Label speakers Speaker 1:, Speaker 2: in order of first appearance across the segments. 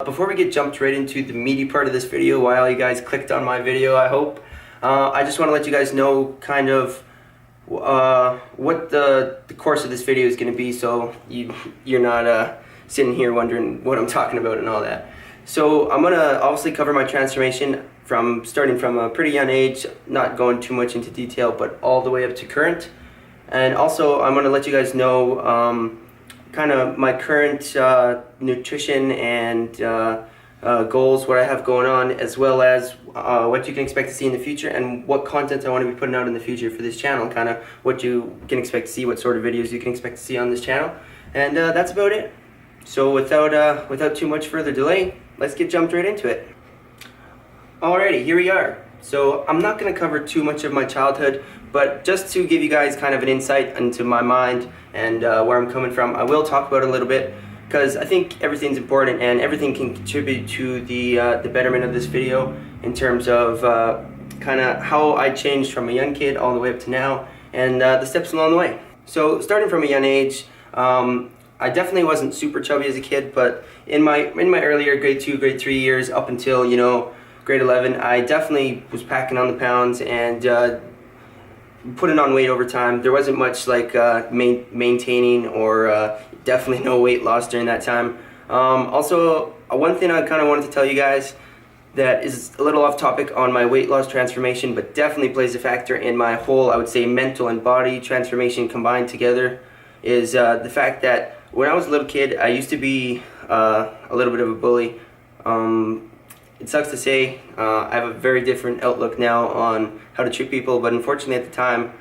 Speaker 1: Before we get jumped right into the meaty part of this video, while you guys clicked on my video, I hope, I just want to let you guys know kind of what the course of this video is going to be, so you're not sitting here wondering what I'm talking about and all that. So I'm going to obviously cover my transformation starting from a pretty young age, not going too much into detail, but all the way up to current. And also I'm going to let you guys know kind of my current nutrition and goals, what I have going on, as well as what you can expect to see in the future and what content I want to be putting out in the future for this channel, kind of what you can expect to see, what sort of videos you can expect to see on this channel. And that's about it. So without too much further delay, let's get jumped right into it. Alrighty, here we are. So I'm not going to cover too much of my childhood, but just to give you guys kind of an insight into my mind and where I'm coming from, I will talk about it a little bit because I think everything's important and everything can contribute to the betterment of this video in terms of kind of how I changed from a young kid all the way up to now and the steps along the way. So starting from a young age, I definitely wasn't super chubby as a kid, but in my earlier grade 2, grade 3 years up until, you know, grade 11, I definitely was packing on the pounds and putting on weight over time. There wasn't much like maintaining or definitely no weight loss during that time. Also, one thing I kind of wanted to tell you guys that is a little off topic on my weight loss transformation, but definitely plays a factor in my whole, I would say, mental and body transformation combined together, is the fact that when I was a little kid, I used to be a little bit of a bully. It sucks to say, I have a very different outlook now on how to treat people, but unfortunately at the time,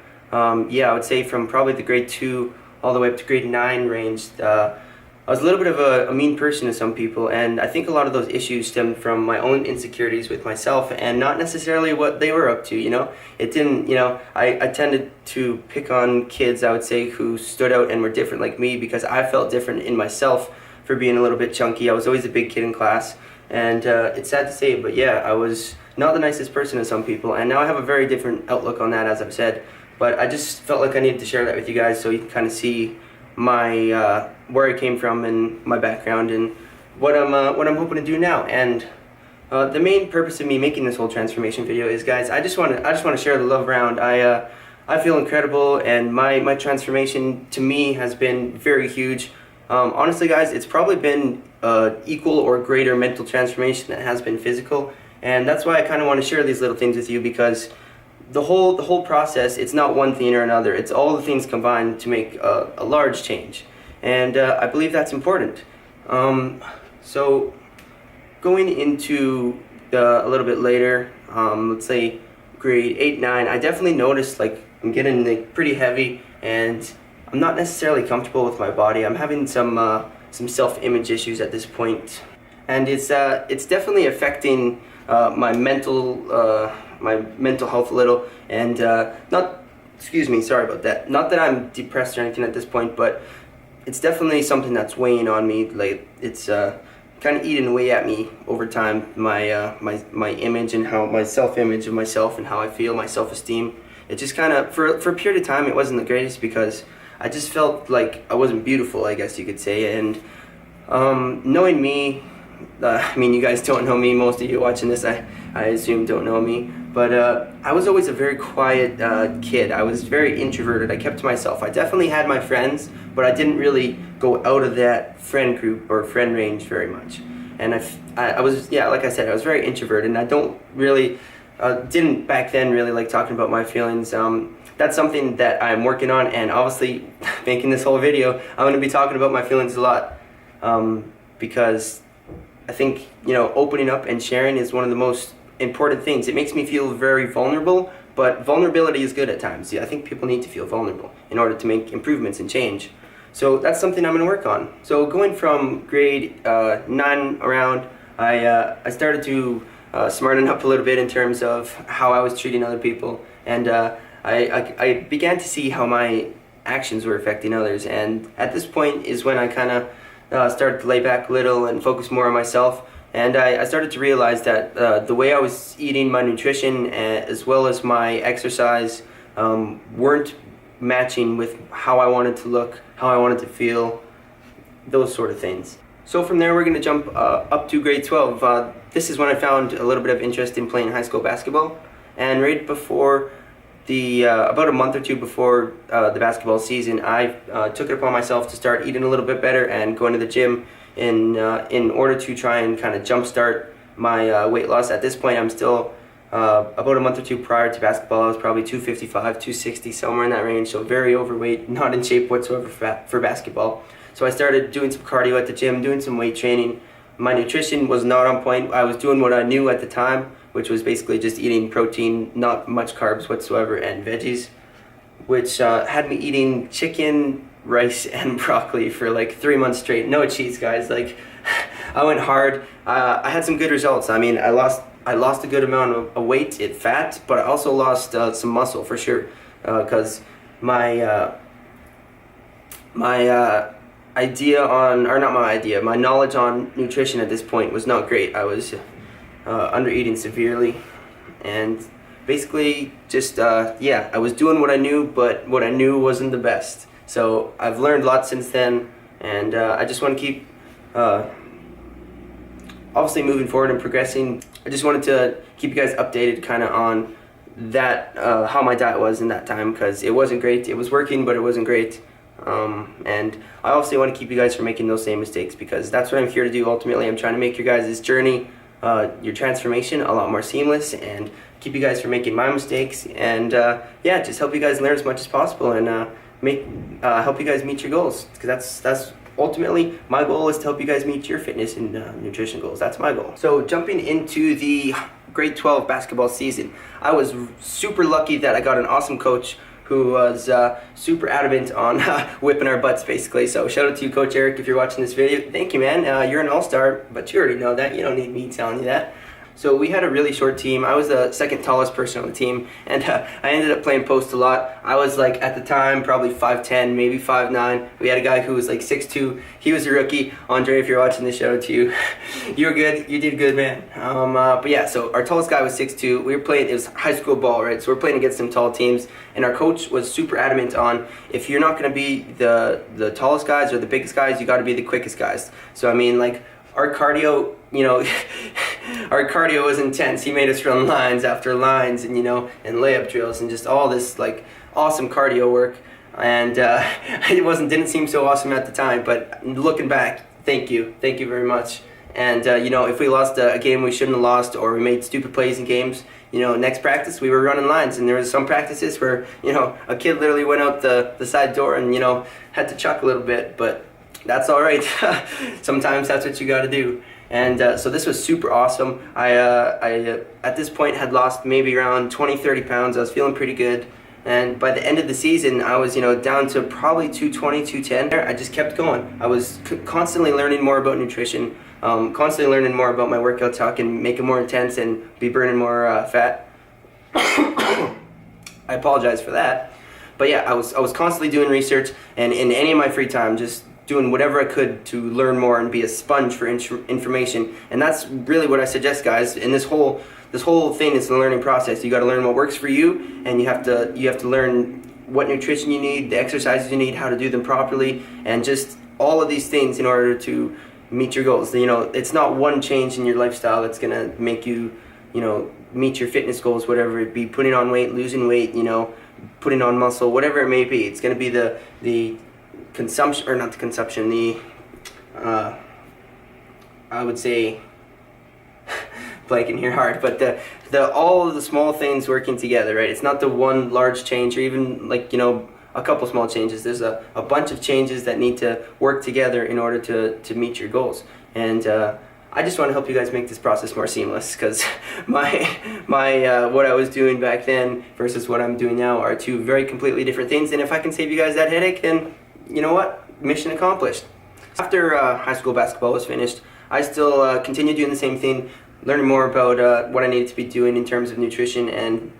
Speaker 1: yeah, I would say from probably the grade 2 all the way up to grade 9 range, I was a little bit of a mean person to some people, and I think a lot of those issues stemmed from my own insecurities with myself and not necessarily what they were up to, you know? It didn't, you know, I tended to pick on kids, I would say, who stood out and were different like me because I felt different in myself for being a little bit chunky. I was always a big kid in class. And it's sad to say, but yeah, I was not the nicest person to some people, and now I have a very different outlook on that, as I've said. But I just felt like I needed to share that with you guys so you can kind of see my where I came from and my background and what I'm hoping to do now. And the main purpose of me making this whole transformation video is, guys, I just want to share the love around. I feel incredible, and my transformation to me has been very huge. Honestly, guys, it's probably been equal or greater mental transformation that has been physical, and that's why I kind of want to share these little things with you, because the whole process, it's not one thing or another, it's all the things combined to make a large change, and I believe that's important. So going into a little bit later, let's say grade 8, 9, I definitely noticed like I'm getting like pretty heavy and I'm not necessarily comfortable with my body. I'm having some self-image issues at this point, and it's definitely affecting my mental health a little. And sorry about that. Not that I'm depressed or anything at this point, but it's definitely something that's weighing on me. Like it's kind of eating away at me over time. My image and how my self-image of myself and how I feel, my self-esteem. It just kind of for a period of time it wasn't the greatest because I just felt like I wasn't beautiful, I guess you could say. And knowing me, I mean, you guys don't know me. Most of you watching this, I assume, don't know me. But I was always a very quiet kid. I was very introverted. I kept to myself. I definitely had my friends, but I didn't really go out of that friend group or friend range very much. And I was, yeah, like I said, I was very introverted, and I don't really, didn't back then really like talking about my feelings. That's something that I'm working on, and obviously making this whole video, I'm going to be talking about my feelings a lot, because I think, you know, opening up and sharing is one of the most important things. It makes me feel very vulnerable, but vulnerability is good at times. Yeah, I think people need to feel vulnerable in order to make improvements and change. So that's something I'm going to work on. So going from grade 9 around, I started to smarten up a little bit in terms of how I was treating other people, and I began to see how my actions were affecting others, and at this point is when I kind of started to lay back a little and focus more on myself, and I started to realize that the way I was eating, my nutrition as well as my exercise weren't matching with how I wanted to look, how I wanted to feel, those sort of things. So from there, we're going to jump up to grade 12. This is when I found a little bit of interest in playing high school basketball. And right before about a month or two before the basketball season, I took it upon myself to start eating a little bit better and going to the gym in order to try and kind of jumpstart my weight loss. At this point, I'm still about a month or two prior to basketball. I was probably 255, 260, somewhere in that range, so very overweight, not in shape whatsoever for basketball. So I started doing some cardio at the gym, doing some weight training. My nutrition was not on point. I was doing what I knew at the time, which was basically just eating protein, not much carbs whatsoever, and veggies, which had me eating chicken, rice, and broccoli for like 3 months straight. No cheats, guys. Like, I went hard. I had some good results. I mean, I lost a good amount of weight, fat, but I also lost some muscle for sure, because my knowledge on nutrition at this point was not great. I was under eating severely, and basically just I was doing what I knew, but what I knew wasn't the best. So I've learned a lot since then, and I just want to keep obviously moving forward and progressing. I just wanted to keep you guys updated kind of on that, how my diet was in that time, because it wasn't great. It was working, but it wasn't great. And I obviously want to keep you guys from making those same mistakes, because that's what I'm here to do. Ultimately, I'm trying to make your guys' journey, your transformation, a lot more seamless, and keep you guys from making my mistakes, and just help you guys learn as much as possible, and help you guys meet your goals, because that's ultimately my goal, is to help you guys meet your fitness and nutrition goals. That's my goal. So jumping into the grade 12 basketball season, I was super lucky that I got an awesome coach who was super adamant on whipping our butts, basically. So shout out to you, Coach Eric, if you're watching this video. Thank you, man. You're an all-star, but you already know that. You don't need me telling you that. So we had a really short team. I was the second tallest person on the team, and I ended up playing post a lot. I was like, at the time, probably 5'10", maybe 5'9". We had a guy who was like 6'2". He was a rookie. Andre, if you're watching this, shout out to you. You were good. You did good, man. But yeah, so our tallest guy was 6'2". We were playing, it was high school ball, right? So we're playing against some tall teams, and our coach was super adamant on, if you're not going to be the tallest guys or the biggest guys, you got to be the quickest guys. So I mean, like, our cardio, our cardio was intense. He made us run lines after lines, and and layup drills, and just all this like awesome cardio work. And it didn't seem so awesome at the time, but looking back, thank you very much. And if we lost a game we shouldn't have lost, or we made stupid plays in games, next practice we were running lines. And there was some practices where a kid literally went out the side door and had to chuck a little bit, but that's all right. Sometimes that's what you got to do. And so this was super awesome. I at this point had lost maybe around 20-30 pounds. I was feeling pretty good. And by the end of the season, I was down to probably 220, 210. I just kept going. I was constantly learning more about nutrition, constantly learning more about my workout so I can make it more intense and be burning more fat. I apologize for that. But yeah, I was constantly doing research, and in any of my free time, just doing whatever I could to learn more and be a sponge for information. And that's really what I suggest, guys. And this whole thing is the learning process. You got to learn what works for you, and you have to learn what nutrition you need, the exercises you need, how to do them properly, and just all of these things in order to meet your goals. It's not one change in your lifestyle that's gonna make you, meet your fitness goals, whatever it be, putting on weight, losing weight, putting on muscle, whatever it may be. It's gonna be the consumption, or not the consumption, I would say, blanking here hard, but the all of the small things working together, right? It's not the one large change, or even like a couple small changes. There's a bunch of changes that need to work together in order to meet your goals. And I just want to help you guys make this process more seamless, because my what I was doing back then versus what I'm doing now are two very completely different things. And if I can save you guys that headache, then you know what? Mission accomplished. After high school basketball was finished, I still continued doing the same thing, learning more about what I needed to be doing in terms of nutrition and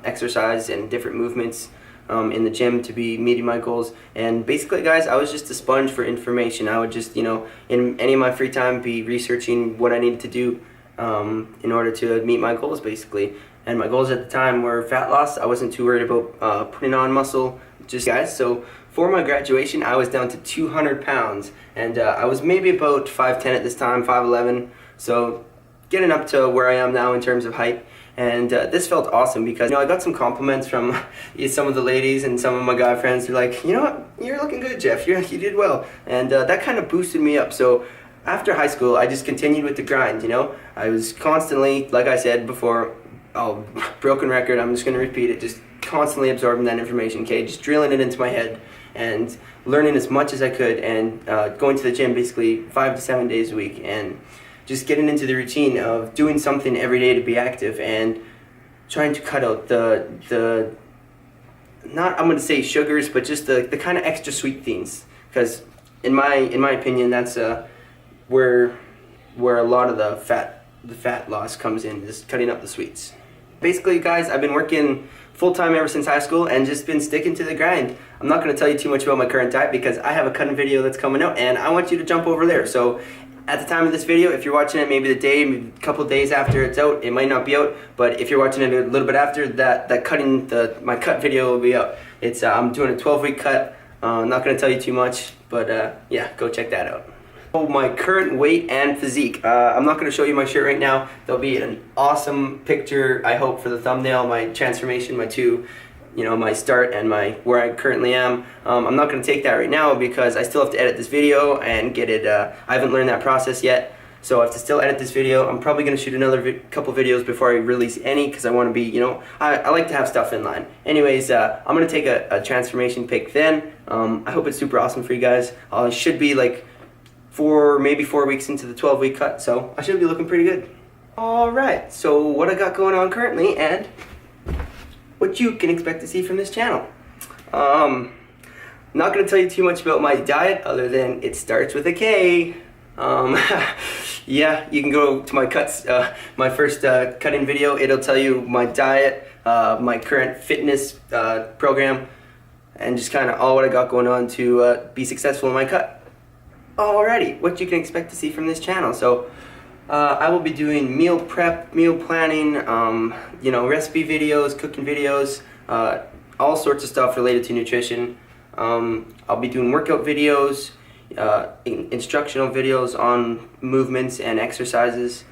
Speaker 1: exercise and different movements in the gym to be meeting my goals. And basically, guys, I was just a sponge for information. I would just, in any of my free time, be researching what I needed to do in order to meet my goals, basically. And my goals at the time were fat loss. I wasn't too worried about putting on muscle, just guys. So for my graduation, I was down to 200 pounds, and I was maybe about 5'10 at this time, 5'11, so getting up to where I am now in terms of height. And this felt awesome because, I got some compliments from some of the ladies and some of my guy friends. They're like, you know what, you're looking good, Jeff, you did well. And that kind of boosted me up. So after high school, I just continued with the grind, I was constantly, like I said before, broken record, I'm just going to repeat it, just constantly absorbing that information, okay, just drilling it into my head and learning as much as I could, and going to the gym basically 5 to 7 days a week, and just getting into the routine of doing something every day to be active, and trying to cut out the not, I'm going to say sugars, but just the kind of extra sweet things, because in my opinion, that's where a lot of the fat loss comes in, is cutting up the sweets. Basically, guys, I've been working full-time ever since high school and just been sticking to the grind. I'm not going to tell you too much about my current diet because I have a cutting video that's coming out and I want you to jump over there. So at the time of this video, if you're watching it maybe the day, maybe a couple days after it's out, it might not be out, but if you're watching it a little bit after, my cut video will be out. It's I'm doing a 12-week cut. I'm not going to tell you too much, but yeah, go check that out. My current weight and physique. I'm not going to show you my shirt right now. There'll be an awesome picture, I hope, for the thumbnail, my transformation, my start and where I currently am. I'm not going to take that right now because I still have to edit this video and get it. I haven't learned that process yet, so I have to still edit this video. I'm probably going to shoot another couple videos before I release any, because I want to be, I like to have stuff in line. Anyways, I'm going to take a transformation pic then. I hope it's super awesome for you guys. I should be like maybe 4 weeks into the 12-week cut, so I should be looking pretty good. Alright, so what I got going on currently and what you can expect to see from this channel. Not going to tell you too much about my diet other than it starts with a K. Yeah, you can go to my cuts, my first cutting video. It'll tell you my diet, my current fitness program, and just kind of all what I got going on to be successful in my cut. Alrighty, what you can expect to see from this channel. So I will be doing meal prep, meal planning, recipe videos, cooking videos, all sorts of stuff related to nutrition. I'll be doing workout videos, instructional videos on movements and exercises.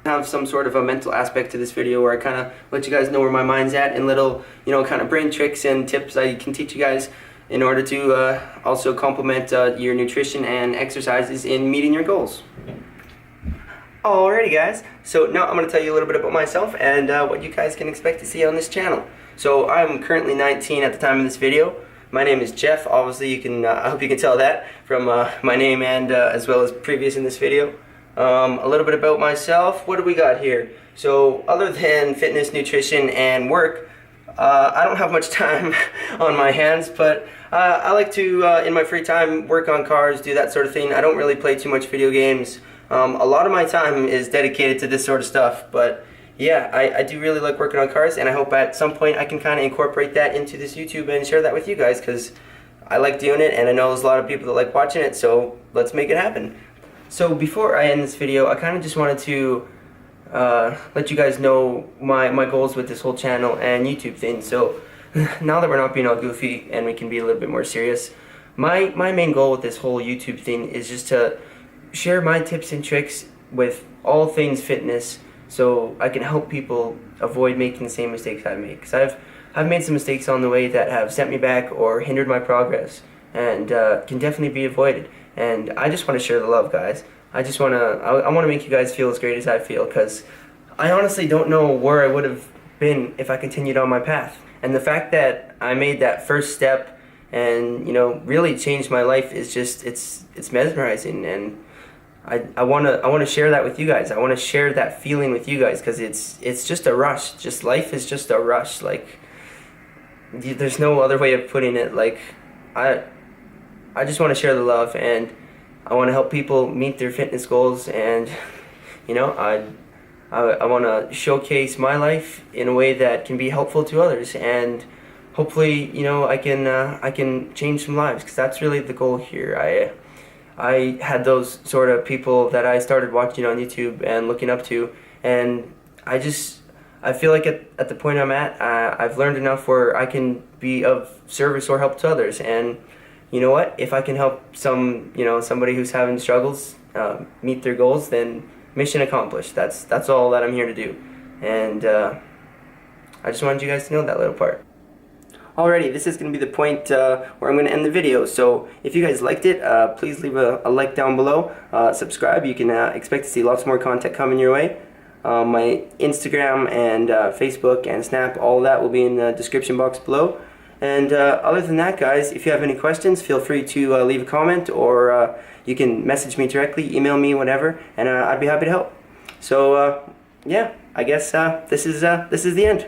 Speaker 1: I have some sort of a mental aspect to this video where I kind of let you guys know where my mind's at, and little, kind of brain tricks and tips I can teach you guys in order to also complement your nutrition and exercises in meeting your goals. Alrighty guys, so now I'm going to tell you a little bit about myself and what you guys can expect to see on this channel. So I'm currently 19 at the time of this video. My name is Jeff. Obviously you can, I hope you can tell that from my name and as well as previous in this video. A little bit about myself. What do we got here? So other than fitness, nutrition, and work, I don't have much time on my hands, but I like to, in my free time, work on cars, do that sort of thing. I don't really play too much video games. A lot of my time is dedicated to this sort of stuff, but yeah, I do really like working on cars, and I hope at some point I can kind of incorporate that into this YouTube and share that with you guys, because I like doing it, and I know there's a lot of people that like watching it, so let's make it happen. So before I end this video, I kind of just wanted to let you guys know my goals with this whole channel and YouTube thing. So now that we're not being all goofy and we can be a little bit more serious, my main goal with this whole YouTube thing is just to share my tips and tricks with all things fitness, so I can help people avoid making the same mistakes I make. Because I've made some mistakes on the way that have set me back or hindered my progress, and can definitely be avoided. And I just want to share the love, guys. I want to make you guys feel as great as I feel, because I honestly don't know where I would have been if I continued on my path. And the fact that I made that first step and really changed my life is just it's mesmerizing, and I want to share that with you guys. I want to share that feeling with you guys, because it's just a rush. Just life is just a rush. Like, there's no other way of putting it. Like, I just want to share the love, and I want to help people meet their fitness goals, and I want to showcase my life in a way that can be helpful to others, and hopefully I can change some lives, because that's really the goal here. I had those sort of people that I started watching on YouTube and looking up to, and I feel like at the point I'm at, I've learned enough where I can be of service or help to others, and you know what, if I can help somebody who's having struggles meet their goals, then mission accomplished. That's all that I'm here to do. And I just wanted you guys to know that little part. Alrighty, this is going to be the point where I'm going to end the video. So if you guys liked it, please leave a like down below. Subscribe. You can expect to see lots more content coming your way. My Instagram and Facebook and Snap, all of that will be in the description box below. And other than that, guys, if you have any questions, feel free to leave a comment, or you can message me directly, email me, whatever, and I'd be happy to help. So yeah, I guess this is the end.